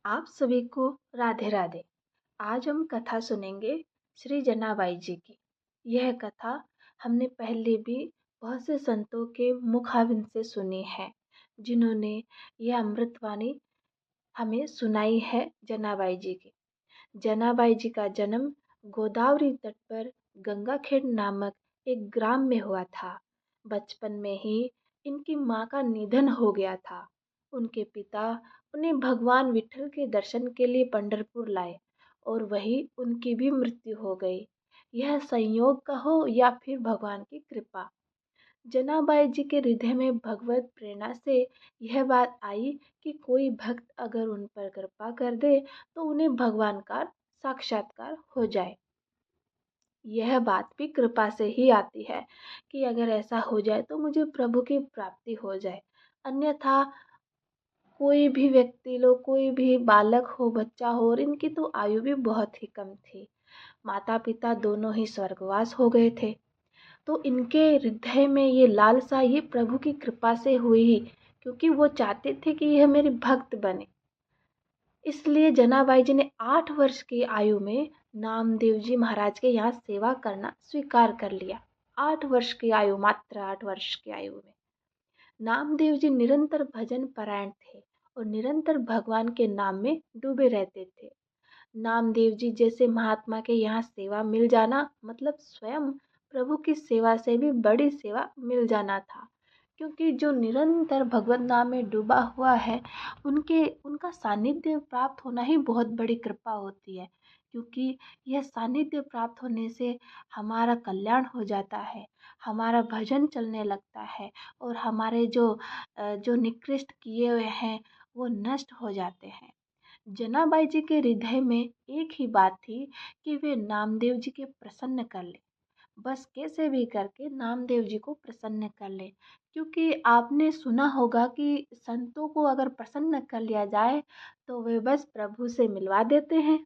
आप सभी को राधे राधे। आज हम कथा सुनेंगे श्री जनाबाई जी की। यह कथा हमने पहले भी बहुत से संतों के मुखाबिन से सुनी है, जिन्होंने यह अमृतवाणी हमें सुनाई है जनाबाई जी की। जनाबाई जी का जन्म गोदावरी तट पर गंगाखेड़ नामक एक ग्राम में हुआ था। बचपन में ही इनकी माँ का निधन हो गया था। उनके पिता उन्हें भगवान विठल के दर्शन के लिए पंढरपुर लाए और वही उनकी भी मृत्यु हो गई। यह संयोग का हो या फिर भगवान की कृपा। जनाबाई जी के हृदय में भगवत प्रेरणा से यह बात आई कि कोई भक्त अगर उन पर कृपा कर दे तो उन्हें भगवान का साक्षात्कार हो जाए। यह बात भी कृपा से ही आती है कि अगर ऐसा हो जाए तो मुझे प्रभु की प्राप्ति हो जाए। अन्यथा कोई भी व्यक्ति लो, कोई भी बालक हो, बच्चा हो, और इनकी तो आयु भी बहुत ही कम थी। माता पिता दोनों ही स्वर्गवास हो गए थे। तो इनके हृदय में ये लालसा ये प्रभु की कृपा से हुई ही, क्योंकि वो चाहते थे कि यह मेरे भक्त बने। इसलिए जनाबाई जी ने 8 वर्ष की आयु में नामदेव जी महाराज के यहाँ सेवा करना स्वीकार कर लिया। 8 वर्ष की आयु, मात्र 8 वर्ष की आयु में नामदेव जी निरंतर भजन परायण थे और निरंतर भगवान के नाम में डूबे रहते थे। नामदेव जी जैसे महात्मा के यहाँ सेवा मिल जाना मतलब स्वयं प्रभु की सेवा से भी बड़ी सेवा मिल जाना था। क्योंकि जो निरंतर भगवत नाम में डूबा हुआ है, उनका सानिध्य प्राप्त होना ही बहुत बड़ी कृपा होती है। क्योंकि यह सानिध्य प्राप्त होने से हमारा कल्याण हो जाता है, हमारा भजन चलने लगता है और हमारे जो निकृष्ट किए हुए हैं वो नष्ट हो जाते हैं। जनाबाई जी के हृदय में एक ही बात थी कि वे नामदेव जी के प्रसन्न कर ले। बस कैसे भी करके नामदेव जी को प्रसन्न कर ले। क्योंकि आपने सुना होगा कि संतों को अगर प्रसन्न कर लिया जाए तो वे बस प्रभु से मिलवा देते हैं।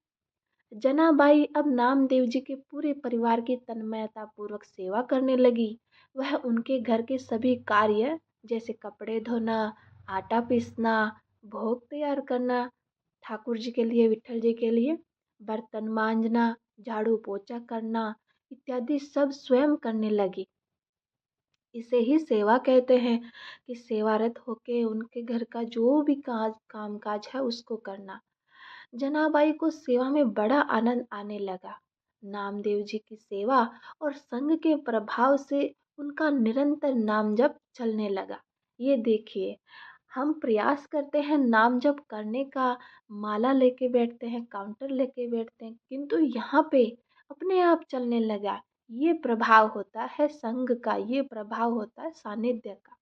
जनाबाई अब नामदेव जी के पूरे परिवार की तन्मयता पूर्वक सेवा करने लगी। वह उनके घर के सभी कार्य जैसे कपड़े धोना, आटा पीसना, भोग तैयार करना, ठाकुर जी के लिए, विठल जी के लिए, बर्तन मांजना, झाड़ू पोछा करना इत्यादि सब स्वयं करने लगी। इसे ही सेवा कहते हैं कि सेवारत होके उनके घर का जो भी काम काज है उसको करना। जनाबाई को सेवा में बड़ा आनंद आने लगा। नामदेव जी की सेवा और संग के प्रभाव से उनका निरंतर नाम जप चलने लगा। ये देखिए, हम प्रयास करते हैं नाम जप करने का, माला लेके बैठते हैं, काउंटर लेके बैठते हैं, किंतु यहाँ पे अपने आप चलने लगा। ये प्रभाव होता है संग का, ये प्रभाव होता है सानिध्य का।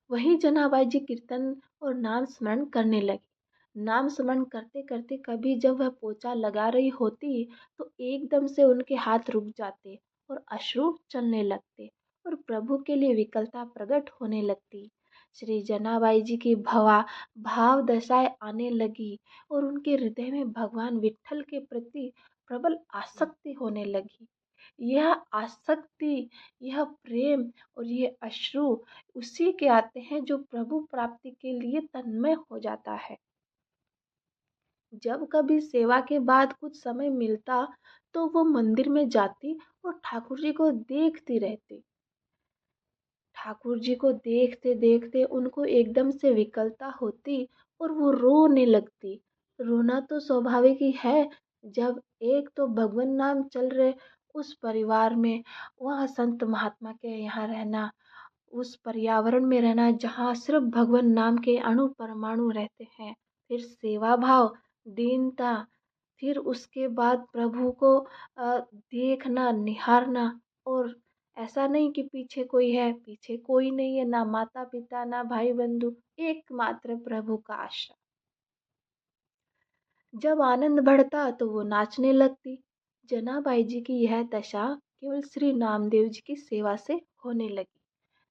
वही जनाबाई जी कीर्तन और नाम स्मरण करने लगी। नाम स्मरण करते करते कभी जब वह पोछा लगा रही होती तो एकदम से उनके हाथ रुक जाते और अश्रु चलने लगते और प्रभु के लिए विकलता प्रकट होने लगती। श्री जनाबाई जी की भाव दशाएं आने लगी और उनके हृदय में भगवान विठल के प्रति प्रबल आसक्ति होने लगी। यह आसक्ति, यह प्रेम और ये अश्रु उसी के आते हैं जो प्रभु प्राप्ति के लिए तन्मय हो जाता है। जब कभी सेवा के बाद कुछ समय मिलता तो वो मंदिर में जाती और ठाकुर जी को देखती रहती। ठाकुर जी को देखते देखते उनको एकदम से विकलता होती और वो रोने लगती। रोना तो स्वाभाविक ही है, जब एक तो भगवान नाम चल रहे उस परिवार में, वहाँ संत महात्मा के यहाँ रहना, उस पर्यावरण में रहना जहाँ सिर्फ भगवान नाम के अणु परमाणु रहते हैं, फिर सेवा भाव, दीनता, फिर उसके बाद प्रभु को देखना, निहारना, और ऐसा नहीं कि पीछे कोई है, पीछे कोई नहीं है, ना माता पिता, ना भाई बंधु, एकमात्र प्रभु का आश्रय। जब आनंद बढ़ता तो वो नाचने लगती। जनाबाई जी की यह दशा केवल श्री नामदेव जी की सेवा से होने लगी।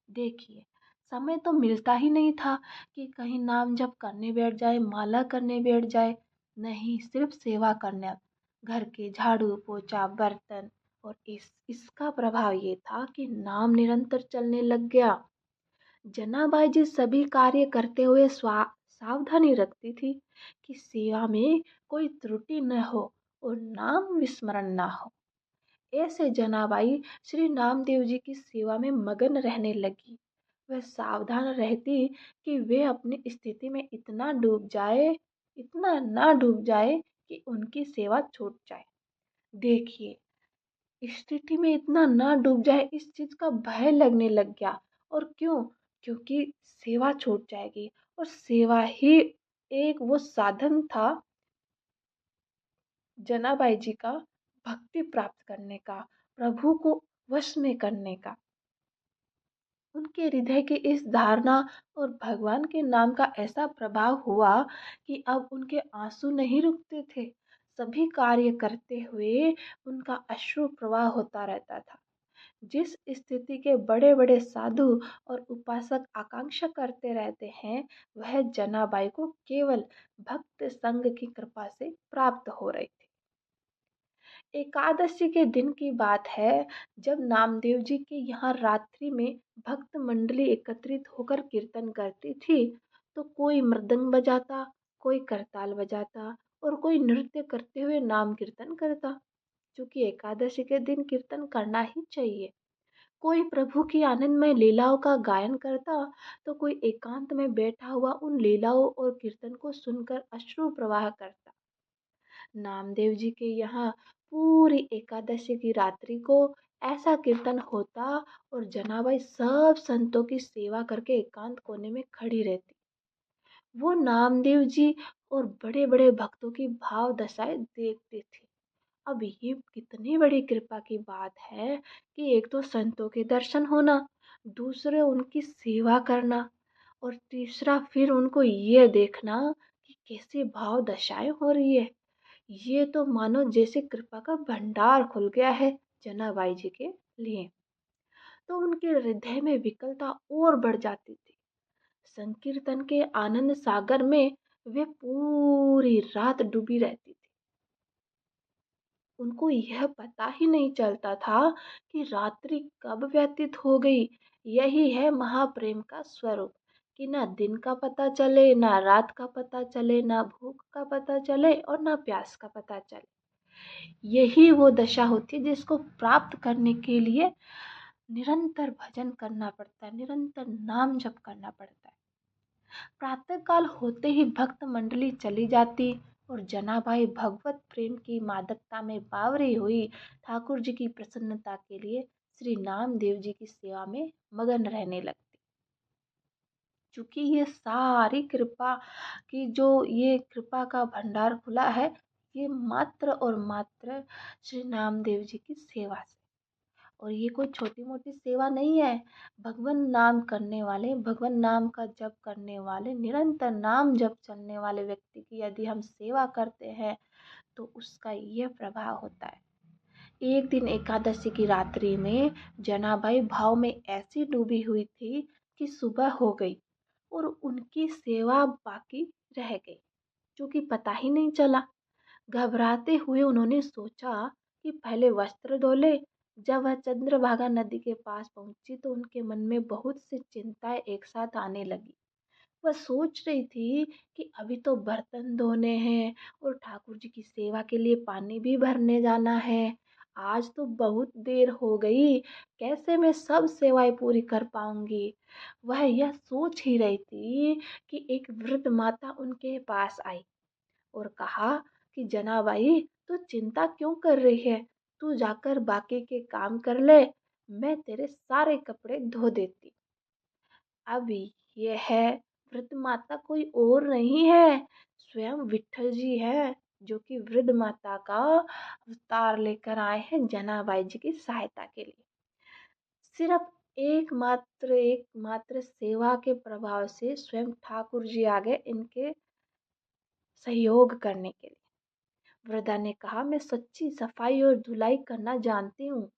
देखिए, समय तो मिलता ही नहीं था कि कहीं नाम जप करने बैठ जाए, माला करने बैठ जाए। नहीं, सिर्फ सेवा करना, घर के झाड़ू पोछा, बर्तन, और इसका प्रभाव ये था कि नाम निरंतर चलने लग गया। जनाबाई जी सभी कार्य करते हुए सावधानी रखती थी कि सेवा में कोई त्रुटि न हो और नाम विस्मरण न हो। ऐसे जनाबाई श्री नामदेव जी की सेवा में मगन रहने लगी। वह सावधान रहती कि वे अपनी स्थिति में इतना ना डूब जाए कि उनकी सेवा छूट जाए। देखिए, स्थिति में इतना ना डूब जाए, इस चीज का भय लगने लग गया। और क्यों? क्योंकि सेवा छूट जाएगी, और सेवा ही एक वो साधन था जनाबाई जी का भक्ति प्राप्त करने का, प्रभु को वश में करने का। उनके हृदय की इस धारणा और भगवान के नाम का ऐसा प्रभाव हुआ कि अब उनके आंसू नहीं रुकते थे। सभी कार्य करते हुए उनका अश्रु प्रवाह होता रहता था। जिस स्थिति के बड़े बड़े साधु और उपासक आकांक्षा करते रहते हैं, वह जनाबाई को केवल भक्त संग की कृपा से प्राप्त हो रही थी। एकादशी के दिन की बात है, जब नामदेव जी के यहाँ रात्रि में भक्त मंडली एकत्रित होकर कीर्तन करती थी, तो कोई मृदंग बजाता, कोई करताल बजाता और कोई नृत्य करते हुए नाम कीर्तन करता। क्योंकि एकादशी के दिन कीर्तन करना ही चाहिए। कोई प्रभु की आनंदमय लीलाओं का गायन करता, तो कोई एकांत में बैठा हुआ उन लीलाओं और कीर्तन को सुनकर अश्रु प्रवाह करता। नामदेव जी के यहाँ पूरी एकादशी की रात्रि को ऐसा कीर्तन होता, और जनाबाई सब संतों की सेवा करके एकांत कोने में खड़ी रहती। वो नामदेव जी और बड़े बड़े भक्तों की भाव दशाएं देखती थी। अब ये कितनी बड़ी कृपा की बात है कि एक तो संतों के दर्शन होना, दूसरे उनकी सेवा करना, और तीसरा फिर उनको ये देखना कि कैसी भाव दशाएं हो रही है। ये तो मानो जैसे कृपा का भंडार खुल गया है जनाबाई जी के लिए। तो उनके हृदय में विकलता और बढ़ जाती थी। संकीर्तन के आनंद सागर में वे पूरी रात डूबी रहती थी। उनको यह पता ही नहीं चलता था कि रात्रि कब व्यतीत हो गई। यही है महाप्रेम का स्वरूप, कि ना दिन का पता चले, ना रात का पता चले, ना भूख का पता चले और ना प्यास का पता चले। यही वो दशा होती है जिसको प्राप्त करने के लिए निरंतर भजन करना पड़ता है, निरंतर नाम जप करना पड़ता है। प्रातः काल होते ही भक्त मंडली चली जाती, और जनाबाई भगवत प्रेम की मादकता में बावरी हुई ठाकुर जी की प्रसन्नता के लिए श्री नामदेव जी की सेवा में मगन रहने लगती। चूंकि ये सारी कृपा की जो ये कृपा का भंडार खुला है, ये मात्र और मात्र श्री नामदेव जी की सेवा से। और ये कोई छोटी मोटी सेवा नहीं है। भगवान नाम करने वाले, भगवान नाम का जप करने वाले, निरंतर नाम जप चलने वाले व्यक्ति की यदि हम सेवा करते हैं, तो उसका यह प्रभाव होता है। एक दिन एकादशी की रात्रि में जनाबाई भाव में ऐसी डूबी हुई थी कि सुबह हो गई और उनकी सेवा बाकी रह गई, जो कि पता ही नहीं चला। घबराते हुए उन्होंने सोचा कि पहले वस्त्र धो ले। जब वह चंद्रभागा नदी के पास पहुंची, तो उनके मन में बहुत सी चिंताएं एक साथ आने लगी। वह सोच रही थी कि अभी तो बर्तन धोने हैं और ठाकुर जी की सेवा के लिए पानी भी भरने जाना है। आज तो बहुत देर हो गई, कैसे मैं सब सेवाएं पूरी कर पाऊंगी। वह यह सोच ही रही थी कि एक वृद्ध माता उनके पास आई और कहा कि जनाबाई, तू चिंता क्यों कर रही है? तू जाकर बाकी के काम कर ले, मैं तेरे सारे कपड़े धो देती। अब यह वृद्ध माता कोई और नहीं है, स्वयं विठल जी है, जो कि वृद्ध माता का अवतार लेकर आए हैं जनाबाई जी की सहायता के लिए। सिर्फ एकमात्र सेवा के प्रभाव से स्वयं ठाकुर जी आ गए इनके सहयोग करने के लिए। वृद्धा ने कहा, मैं सच्ची सफाई और धुलाई करना जानती हूँ।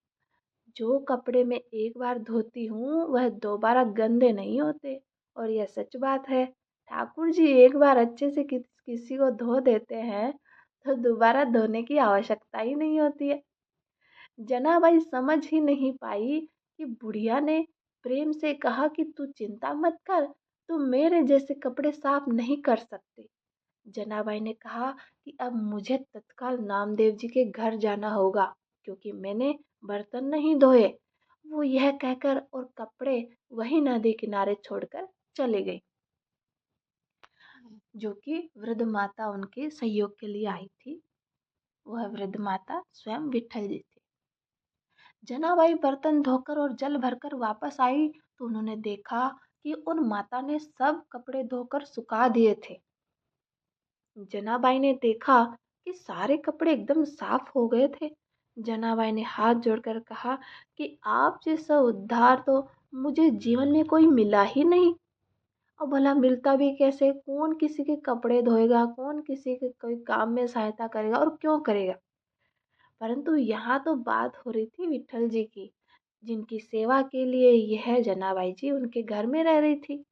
जो कपड़े मैं एक बार धोती हूँ वह दोबारा गंदे नहीं होते, और यह सच बात है। ठाकुर जी एक बार अच्छे से किसी को धो देते हैं, तो दोबारा धोने की आवश्यकता ही नहीं होती है। जनाबाई समझ ही नहीं पाई कि बुढ़िया ने प्रेम से कहा कि तू चिंता मत कर, तुम मेरे जैसे कपड़े साफ नहीं कर सकते। जनाबाई ने कहा कि अब मुझे तत्काल नामदेव जी के घर जाना होगा, क्योंकि मैंने बर्तन नहीं धोए। वो यह कहकर और कपड़े वही नदी किनारे छोड़कर चली गई, जो कि वृद्ध माता उनके सहयोग के लिए आई थी। वह वृद्ध माता स्वयं विट्ठल जी थी। जनाबाई बर्तन धोकर और जल भरकर वापस आई तो उन्होंने देखा कि उन माता ने सब कपड़े धोकर सुखा दिए थे। जनाबाई ने देखा कि सारे कपड़े एकदम साफ हो गए थे। जनाबाई ने हाथ जोड़कर कहा कि आप जैसा उद्धार तो मुझे जीवन में कोई मिला ही नहीं। और भला मिलता भी कैसे? कौन किसी के कपड़े धोएगा, कौन किसी के कोई काम में सहायता करेगा और क्यों करेगा? परंतु यहाँ तो बात हो रही थी विट्ठल जी की, जिनकी सेवा के लिए यह जनाबाई जी उनके घर में रह रही थी।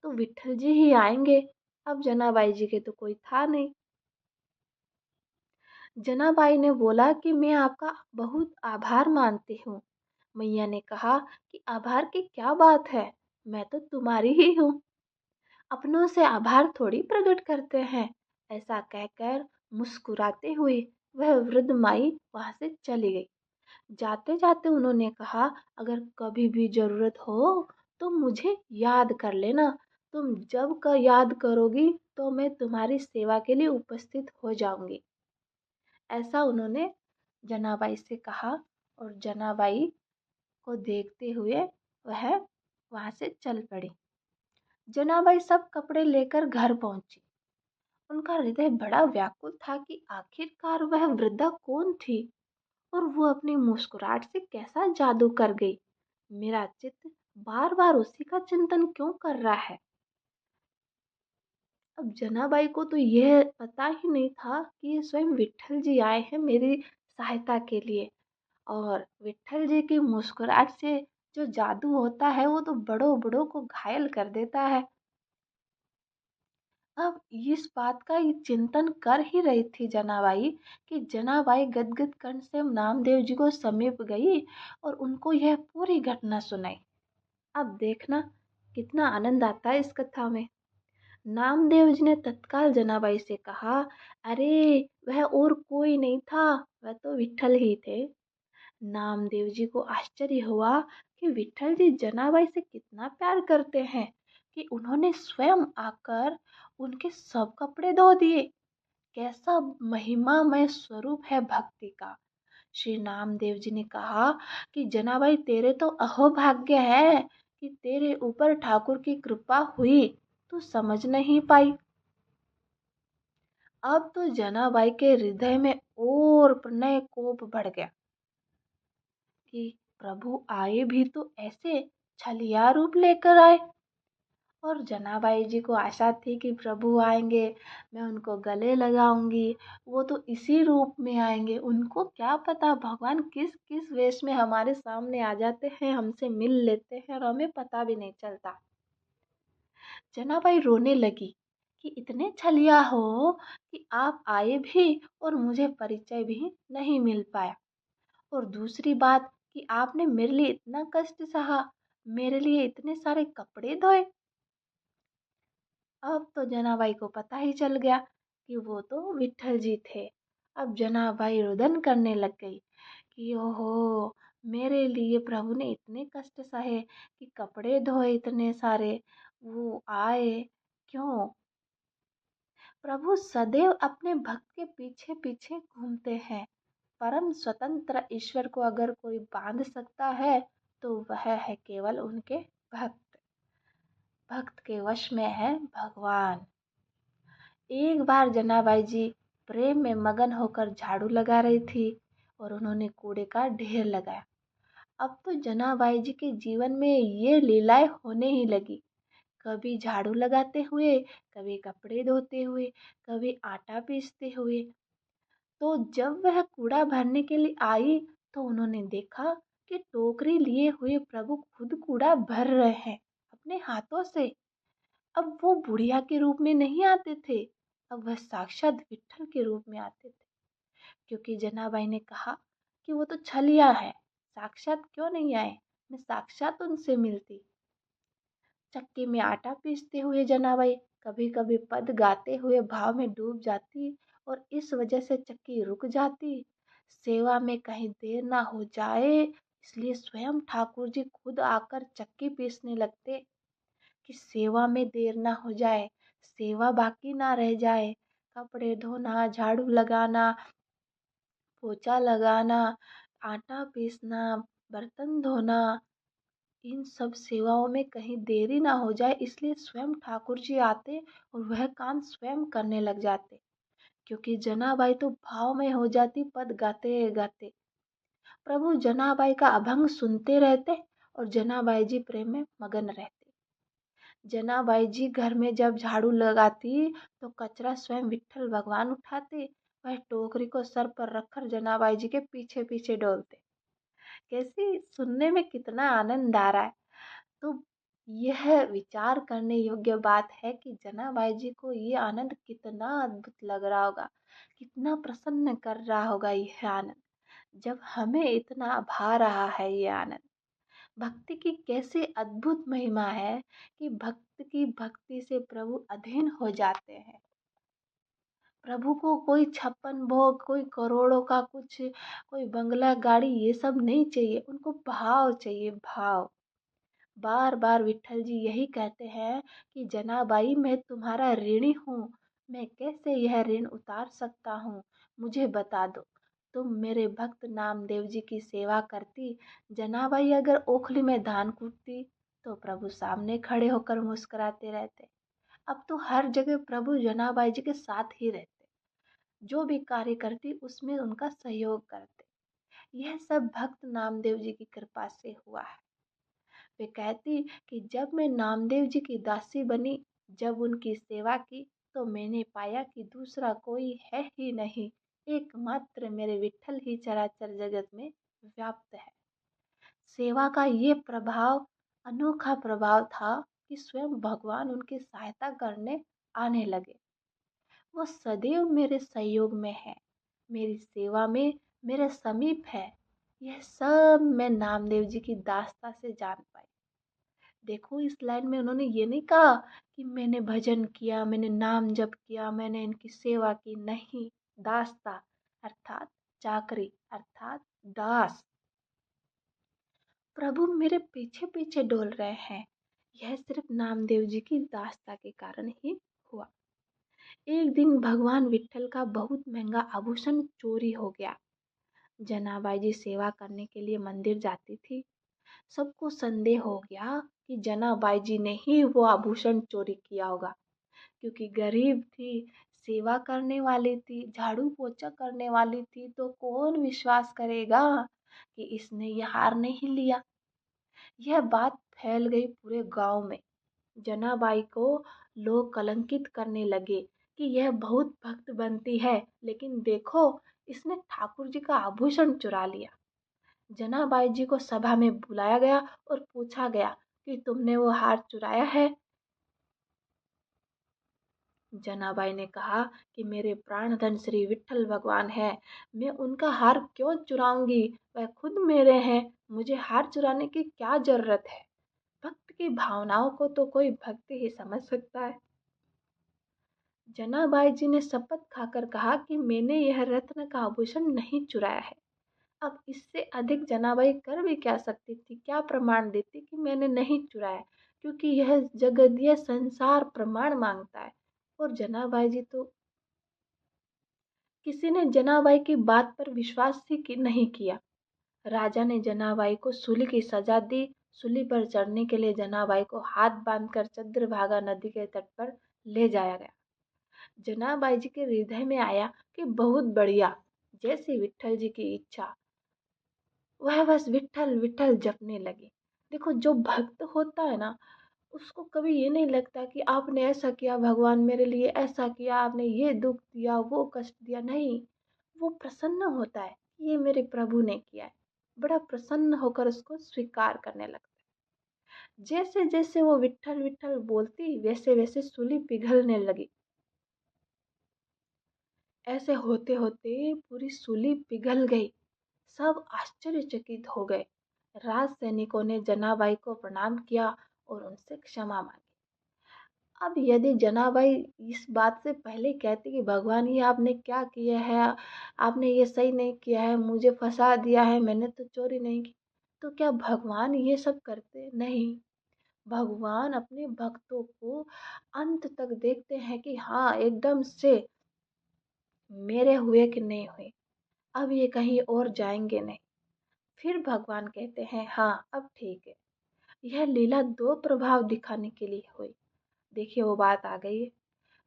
तो विट्ठल जी ही आएंगे। अब जनाबाई जी के तो कोई था नहीं। जनाबाई ने बोला कि मैं आपका बहुत आभार मानती हूँ। मैया ने कहा कि आभार की क्या बात है, मैं तो तुम्हारी ही हूँ। अपनों से आभार थोड़ी प्रकट करते हैं। ऐसा कहकर मुस्कुराते हुए वह वृद्ध माई वहां से चली गई। जाते जाते उन्होंने कहा, अगर कभी भी जरूरत हो तो मुझे याद कर लेना। तुम जब का याद करोगी तो मैं तुम्हारी सेवा के लिए उपस्थित हो जाऊंगी। ऐसा उन्होंने जनाबाई से कहा और जनाबाई को देखते हुए वह वहां से चल पड़ी। जनाबाई सब कपड़े लेकर घर पहुंची। उनका हृदय बड़ा व्याकुल था कि आखिरकार वह वृद्धा कौन थी और वो अपनी मुस्कुराहट से कैसा जादू कर गई। मेरा चित्त बार बार उसी का चिंतन क्यों कर रहा है? अब जनाबाई को तो यह पता ही नहीं था कि ये स्वयं विट्ठल जी आए हैं मेरी सहायता के लिए। और विट्ठल जी की मुस्कुराहट से जो जादू होता है वो तो बड़ों बड़ों को घायल कर देता है। अब इस बात का ये चिंतन कर ही रही थी जनाबाई कि जनाबाई गदगद कंठ से नामदेव जी को समीप गई और उनको यह पूरी घटना सुनाई। अब देखना कितना आनंद आता है इस कथा में। नामदेव जी ने तत्काल जनाबाई से कहा, अरे वह और कोई नहीं था, वह तो विट्ठल ही थे। नामदेव जी को आश्चर्य हुआ कि विट्ठल जी जनाबाई से कितना प्यार करते हैं कि उन्होंने स्वयं आकर उनके सब कपड़े धो दिए। कैसा महिमामय स्वरूप है भक्ति का। श्री नामदेव जी ने कहा कि जनाबाई तेरे तो अहोभाग्य है कि तेरे ऊपर ठाकुर की कृपा हुई, तू समझ नहीं पाई। अब तो जनाबाई के हृदय में और प्रणय कोप बढ़ गया कि प्रभु आए भी तो ऐसे छलिया रूप लेकर आए। और जनाबाई जी को आशा थी कि प्रभु आएंगे, मैं उनको गले लगाऊंगी, वो तो इसी रूप में आएंगे। उनको क्या पता भगवान किस किस वेश में हमारे सामने आ जाते हैं, हमसे मिल लेते हैं और हमें पता भी नहीं चलता। जनाबाई रोने लगी कि इतने छलिया हो कि आप आए भी और मुझे परिचय भी नहीं मिल पाया। और दूसरी बात कि आपने मेरे लिए इतना कष्ट सहा, मेरे लिए इतने सारे कपड़े धोए। अब तो जनाबाई को पता ही चल गया कि वो तो विट्ठल जी थे। अब जनाबाई रुदन करने लग गई कि ओहो, मेरे लिए प्रभु ने इतने कष्ट सहे कि कपड़े धोए इतने सारे, वो आए क्यों? प्रभु सदैव अपने भक्त के पीछे पीछे घूमते हैं। परम स्वतंत्र ईश्वर को अगर कोई बांध सकता है तो वह है केवल उनके भक्त। भक्त के वश में है भगवान। एक बार जनाबाई जी प्रेम में मगन होकर झाड़ू लगा रही थी और उन्होंने कूड़े का ढेर लगाया। अब तो जनाबाई जी के जीवन में ये लीलाएं होने ही लगी। कभी झाड़ू लगाते हुए, कभी कपड़े धोते हुए, कभी आटा पीसते हुए। तो जब वह कूड़ा भरने के लिए आई तो उन्होंने देखा कि टोकरी लिए हुए प्रभु खुद कूड़ा भर रहे हैं अपने हाथों से। अब वो बुढ़िया के रूप में नहीं आते थे, अब वह साक्षात विट्ठल के रूप में आते थे। क्योंकि जनाबाई ने कहा कि वो तो छलिया है, साक्षात क्यों नहीं आए, मैं साक्षात उनसे मिलती। चक्की में आटा पीसते हुए जनाबाई कभी कभी पद गाते हुए भाव में डूब जाती और इस वजह से चक्की रुक जाती। सेवा में कहीं देर ना हो जाए इसलिए स्वयं ठाकुर जी खुद आकर चक्की पीसने लगते कि सेवा में देर ना हो जाए, सेवा बाकी ना रह जाए। कपड़े धोना, झाड़ू लगाना, पोछा लगाना, आटा पीसना, बर्तन धोना, इन सब सेवाओं में कहीं देरी ना हो जाए इसलिए स्वयं ठाकुर जी आते और वह काम स्वयं करने लग जाते। क्योंकि जनाबाई तो भाव में हो जाती पद गाते गाते। प्रभु जनाबाई का अभंग सुनते रहते और जनाबाई जी प्रेम में मगन रहते। जनाबाई जी घर में जब झाड़ू लगाती तो कचरा स्वयं विट्ठल भगवान उठाते। वह टोकरी को सर पर रखकर जनाबाई जी के पीछे पीछे डोलते। कैसी सुनने में कितना आनंद आ रहा है। तो यह विचार करने योग्य बात है कि जनाबाई जी को ये आनंद कितना अद्भुत लग रहा होगा, कितना प्रसन्न कर रहा होगा यह आनंद, जब हमें इतना भा रहा है ये आनंद। भक्ति की कैसी अद्भुत महिमा है कि भक्त की भक्ति से प्रभु अधीन हो जाते हैं। प्रभु को कोई छप्पन भोग, कोई करोड़ों का कुछ, कोई बंगला गाड़ी ये सब नहीं चाहिए, उनको भाव चाहिए, भाव। बार बार विट्ठल जी यही कहते हैं कि जनाबाई मैं तुम्हारा ऋणी हूँ, मैं कैसे यह ऋण उतार सकता हूँ, मुझे बता दो। तुम मेरे भक्त नामदेव जी की सेवा करती, जनाबाई अगर ओखली में धान कूटती तो प्रभु सामने खड़े होकर मुस्कुराते रहते। अब तो हर जगह प्रभु जनाबाई जी के साथ ही रहते, जो भी कार्य करती उसमें उनका सहयोग करते। यह सब भक्त नामदेव जी की कृपा से हुआ है। वे कहती कि जब मैं नामदेव जी की दासी बनी, जब उनकी सेवा की, तो मैंने पाया कि दूसरा कोई है ही नहीं, एकमात्र मेरे विट्ठल ही चराचर जगत में व्याप्त है। सेवा का ये प्रभाव, अनोखा प्रभाव था कि स्वयं भगवान उनकी सहायता करने आने लगे। वो सदैव मेरे सहयोग में है, मेरी सेवा में मेरे समीप है। यह सब मैं नामदेव जी की दास्ता से जान पाई। देखो इस लाइन में उन्होंने ये नहीं कहा कि मैंने भजन किया, मैंने नाम जप किया, मैंने इनकी सेवा की, नहीं। दास्ता अर्थात चाकरी, अर्थात दास। प्रभु मेरे पीछे पीछे डोल रहे हैं। यह सिर्फ नामदेव जी की दास्ता के कारण ही हुआ। एक दिन भगवान विट्ठल का बहुत महंगा आभूषण चोरी हो गया। जनाबाई जी सेवा करने के लिए मंदिर जाती थी। सबको संदेह हो गया कि जनाबाई जी ने ही वो आभूषण चोरी किया होगा, क्योंकि गरीब थी, सेवा करने वाली थी, झाड़ू पोछा करने वाली थी, तो कौन विश्वास करेगा कि इसने ये हार नहीं लिया। यह बात फैल गई पूरे गांव में। जनाबाई को लोग कलंकित करने लगे कि यह बहुत भक्त बनती है, लेकिन देखो इसने ठाकुर जी का आभूषण चुरा लिया। जनाबाई जी को सभा में बुलाया गया और पूछा गया कि तुमने वो हार चुराया है। जनाबाई ने कहा कि मेरे प्राणधन श्री विट्ठल भगवान है, मैं उनका हार क्यों चुराऊंगी, वह खुद मेरे हैं, मुझे हार चुराने की क्या जरूरत है। भक्त की भावनाओं को तो कोई भक्त ही समझ सकता है। जनाबाई जी ने शपथ खाकर कहा कि मैंने यह रत्न का आभूषण नहीं चुराया है। अब इससे अधिक जनाबाई कर भी क्या सकती थी, क्या प्रमाण देती कि मैंने नहीं चुराया, क्योंकि यह जगत, यह संसार प्रमाण मांगता है। और जनाबाई जी तो, किसी ने जनाबाई की बात पर विश्वास ही नहीं किया। राजा ने जनाबाई को सूली की सजा दी। सूली पर चढ़ने के लिए जनाबाई को हाथ बांधकर चंद्रभागा नदी के तट पर ले जाया गया। जनाबाई जी के हृदय में आया कि बहुत बढ़िया, जैसी विट्ठल जी की इच्छा, वह बस विट्ठल विट्ठल जपने लगे। देखो जो भक्त होता है ना, उसको कभी ये नहीं लगता कि आपने ऐसा किया, भगवान मेरे लिए ऐसा किया, आपने ये दुख दिया, वो कष्ट दिया, नहीं। वो प्रसन्न होता है कि ये मेरे प्रभु ने किया है, बड़ा प्रसन्न होकर उसको स्वीकार करने लगता है। जैसे जैसे वो विट्ठल विट्ठल बोलती, वैसे वैसे सूली पिघलने लगी। ऐसे होते होते पूरी सूली पिघल गई। सब आश्चर्यचकित हो गए। राज सैनिकों ने जनाबाई को प्रणाम किया और उनसे क्षमा मांगी। अब यदि जनाबाई इस बात से पहले कहती कि भगवान ये आपने क्या किया है, आपने ये सही नहीं किया है, मुझे फंसा दिया है, मैंने तो चोरी नहीं की, तो क्या भगवान ये सब करते? नहीं। भगवान अपने भक्तों को अंत तक देखते हैं कि हाँ एकदम से मेरे हुए कि नहीं हुए, अब ये कहीं और जाएंगे नहीं। फिर भगवान कहते हैं हाँ अब ठीक है। यह लीला दो प्रभाव दिखाने के लिए हुई। देखिए वो बात आ गई है।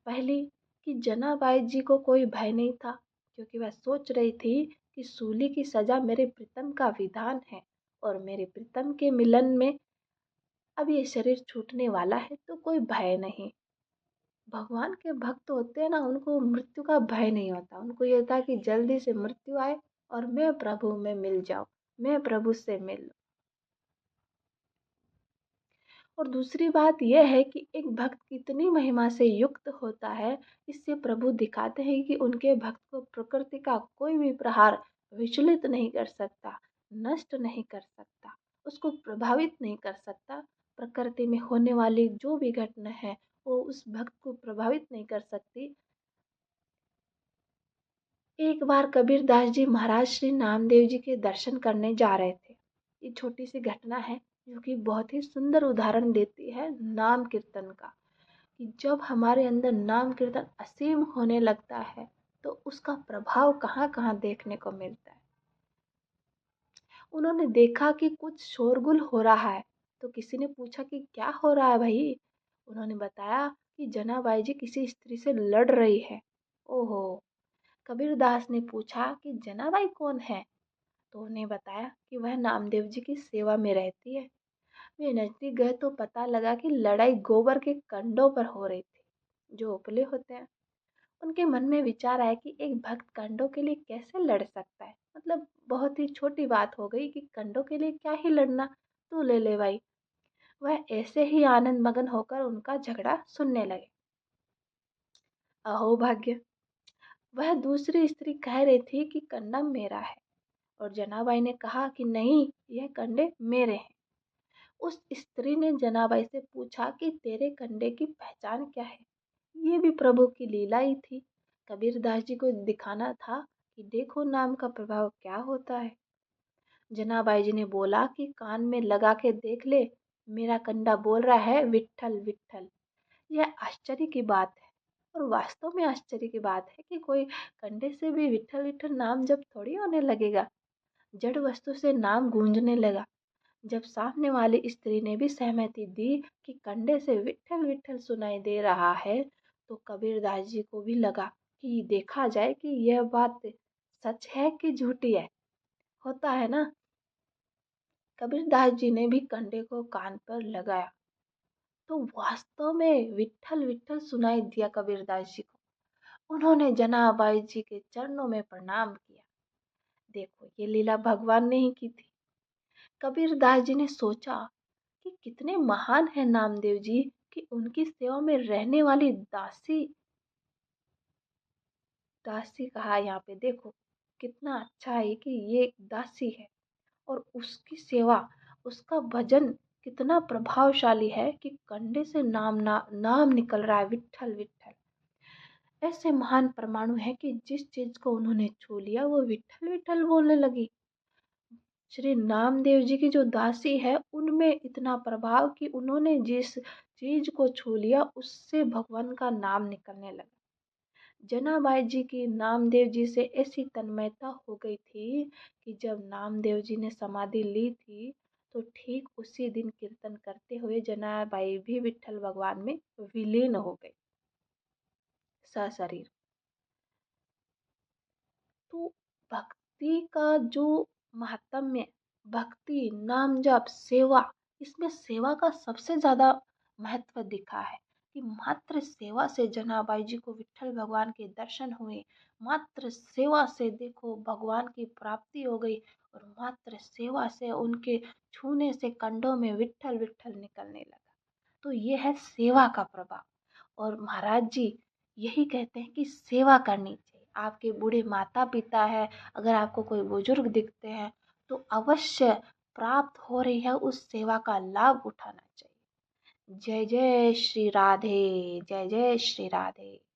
पहली कि जनाबाई जी को कोई भय नहीं था, क्योंकि वह सोच रही थी कि सूली की सजा मेरे प्रीतम का विधान है और मेरे प्रीतम के मिलन में अब ये शरीर छूटने वाला है, तो कोई भय नहीं। भगवान के भक्त होते हैं ना, उनको मृत्यु का भय नहीं होता। उनको ये होता है कि जल्दी से मृत्यु आए और मैं प्रभु में मिल जाऊं, मैं प्रभु से मिल लूं। और दूसरी बात यह है कि एक भक्त कितनी महिमा से युक्त होता है, इससे प्रभु दिखाते हैं कि उनके भक्त को प्रकृति का कोई भी प्रहार विचलित नहीं कर सकता, नष्ट नहीं कर सकता, उसको प्रभावित नहीं कर सकता। प्रकृति में होने वाली जो भी घटना है वो उस भक्त को प्रभावित नहीं कर सकती। एक बार कबीर दास जी महाराज श्री नामदेव जी के दर्शन करने जा रहे थे। ये छोटी सी घटना है जो कि बहुत ही सुंदर उदाहरण देती है नाम कीर्तन का, कि जब हमारे अंदर नाम कीर्तन असीम होने लगता है तो उसका प्रभाव कहाँ कहाँ देखने को मिलता है। उन्होंने देखा कि कुछ शोरगुल हो रहा है, तो किसी ने पूछा कि क्या हो रहा है भाई। उन्होंने बताया कि जनाबाई जी किसी स्त्री से लड़ रही है। ओहो। कबीर दास ने पूछा कि जनाबाई कौन है, तो उन्हें बताया कि वह नामदेव जी की सेवा में रहती है। वे नजदीक गए तो पता लगा कि लड़ाई गोबर के कंडों पर हो रही थी, जो उपले होते हैं। उनके मन में विचार आया कि एक भक्त कंडों के लिए कैसे लड़ सकता है, मतलब बहुत ही छोटी बात हो गई कि कंडों के लिए क्या ही लड़ना, तू ले ले भाई। वह ऐसे ही आनंद मगन होकर उनका झगड़ा सुनने लगे। अहो भाग्य, वह दूसरी स्त्री कह रही थी कि कंडा मेरा है, और जनाबाई ने कहा कि नहीं, यह कंडे मेरे हैं। उस स्त्री ने जनाबाई से पूछा कि तेरे कंडे की पहचान क्या है। ये भी प्रभु की लीला ही थी। कबीरदास जी को दिखाना था कि देखो नाम का प्रभाव क्या होता है। जनाबाई जी ने बोला कि कान में लगा के देख ले, मेरा कंडा बोल रहा है विट्ठल विट्ठल। यह आश्चर्य की बात है, और वास्तव में आश्चर्य की बात है कि कोई कंडे से भी विट्ठल विट्ठल नाम जब थोड़ी होने लगेगा। जड़ वस्तु से नाम गूंजने लगा। जब सामने वाली स्त्री ने भी सहमति दी कि कंडे से विट्ठल विट्ठल सुनाई दे रहा है, तो कबीरदास जी को भी लगा कि देखा जाए कि यह बात सच है कि झूठी है। होता है ना। कबीरदास जी ने भी कंडे को कान पर लगाया तो वास्तव में विट्ठल विट्ठल सुनाई दिया कबीरदास जी को। उन्होंने जनाबाई जी के चरणों में प्रणाम किया। देखो ये लीला भगवान ने ही की थी। कबीरदास जी ने सोचा कि कितने महान है नामदेव जी, कि उनकी सेवा में रहने वाली दासी, दासी कहा यहाँ पे, देखो कितना अच्छा है कि ये एक दासी है और उसकी सेवा, उसका भजन कितना प्रभावशाली है कि कंधे से नाम निकल रहा है विट्ठल विट्ठल। ऐसे महान परमाणु है कि जिस चीज को उन्होंने छू लिया वो विट्ठल विट्ठल बोलने लगी। श्री नामदेव जी की जो दासी है उनमें इतना प्रभाव कि उन्होंने जिस चीज को छू लिया उससे भगवान का नाम निकलने लगा। जनाबाई जी की नामदेव जी से ऐसी तन्मयता हो गई थी कि जब नामदेव जी ने समाधि ली थी तो ठीक उसी दिन कीर्तन करते हुए जनाबाई भी विठ्ठल भगवान में विलीन हो गई सशरीर। तो भक्ति का जो महात्म्य, भक्ति नाम जप सेवा, इसमें सेवा का सबसे ज्यादा महत्व दिखा है कि मात्र सेवा से जनाबाई जी को विठ्ठल भगवान के दर्शन हुए। मात्र सेवा से देखो भगवान की प्राप्ति हो गई, और मात्र सेवा से उनके छूने से कंडों में विठ्ठल विठ्ठल निकलने लगा। तो ये है सेवा का प्रभाव। और महाराज जी यही कहते हैं कि सेवा करनी चाहिए। आपके बूढ़े माता पिता है, अगर आपको कोई बुजुर्ग दिखते हैं तो अवश्य प्राप्त हो रही है उस सेवा का लाभ उठाना चाहिए। जय जय श्री राधे। जय जय श्री राधे।